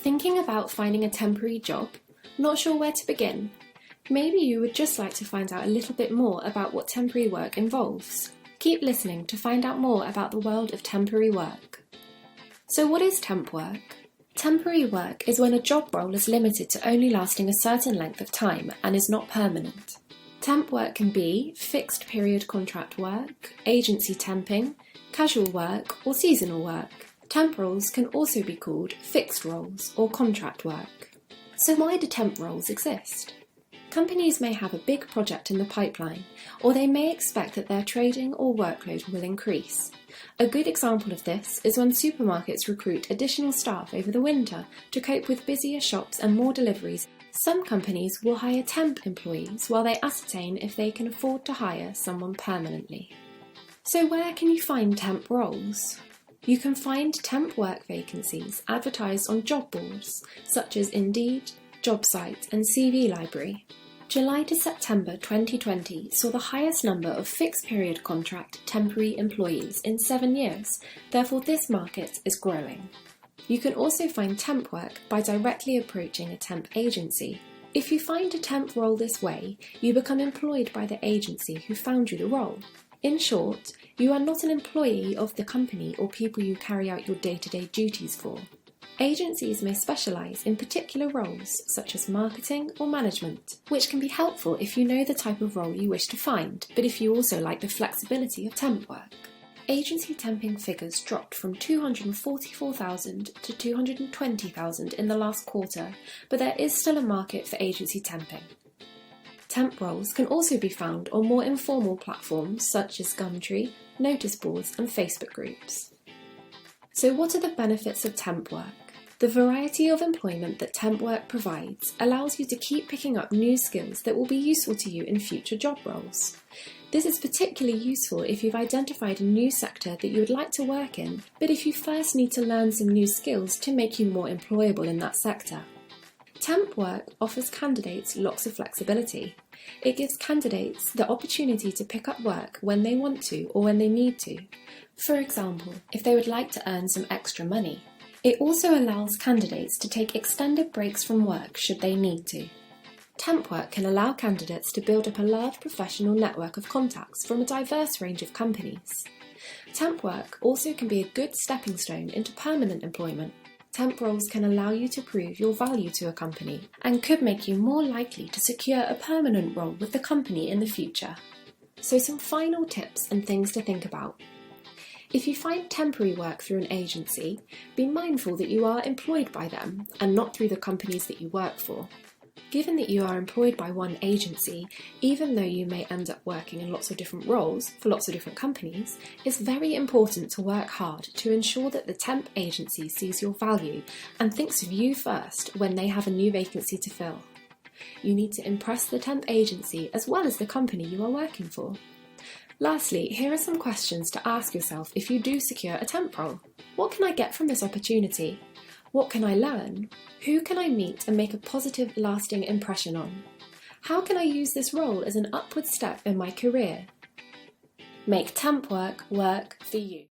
Thinking about finding a temporary job? Not sure where to begin? Maybe you would just like to find out a little bit more about what temporary work involves. Keep listening to find out more about the world of temporary work. So what is temp work? Temporary work is when a job role is limited to only lasting a certain length of time and is not permanent. Temp work can be fixed period contract work, agency temping, casual work or seasonal work. Temp roles can also be called fixed roles or contract work. So why do temp roles exist? Companies may have a big project in the pipeline, or they may expect that their trading or workload will increase. A good example of this is when supermarkets recruit additional staff over the winter to cope with busier shops and more deliveries. Some companies will hire temp employees while they ascertain if they can afford to hire someone permanently. So where can you find temp roles? You can find temp work vacancies advertised on job boards such as Indeed, JobSite and CV Library. July to September 2020 saw the highest number of fixed-period contract temporary employees in 7 years, therefore this market is growing. You can also find temp work by directly approaching a temp agency. If you find a temp role this way, you become employed by the agency who found you the role. In short, you are not an employee of the company or people you carry out your day-to-day duties for. Agencies may specialise in particular roles such as marketing or management, which can be helpful if you know the type of role you wish to find, but if you also like the flexibility of temp work. Agency temping figures dropped from 244,000 to 220,000 in the last quarter, but there is still a market for agency temping. Temp roles can also be found on more informal platforms such as Gumtree, notice boards and Facebook groups. So what are the benefits of temp work? The variety of employment that temp work provides allows you to keep picking up new skills that will be useful to you in future job roles. This is particularly useful if you've identified a new sector that you would like to work in, but if you first need to learn some new skills to make you more employable in that sector. Temp work offers candidates lots of flexibility. It gives candidates the opportunity to pick up work when they want to or when they need to. For example, if they would like to earn some extra money. It also allows candidates to take extended breaks from work should they need to. Temp work can allow candidates to build up a large professional network of contacts from a diverse range of companies. Temp work also can be a good stepping stone into permanent employment. Temp roles can allow you to prove your value to a company and could make you more likely to secure a permanent role with the company in the future. So some final tips and things to think about. If you find temporary work through an agency, be mindful that you are employed by them and not through the companies that you work for. Given that you are employed by one agency, even though you may end up working in lots of different roles for lots of different companies, it's very important to work hard to ensure that the temp agency sees your value and thinks of you first when they have a new vacancy to fill. You need to impress the temp agency as well as the company you are working for. Lastly, here are some questions to ask yourself if you do secure a temp role. What can I get from this opportunity? What can I learn? Who can I meet and make a positive, lasting impression on? How can I use this role as an upward step in my career? Make temp work work for you.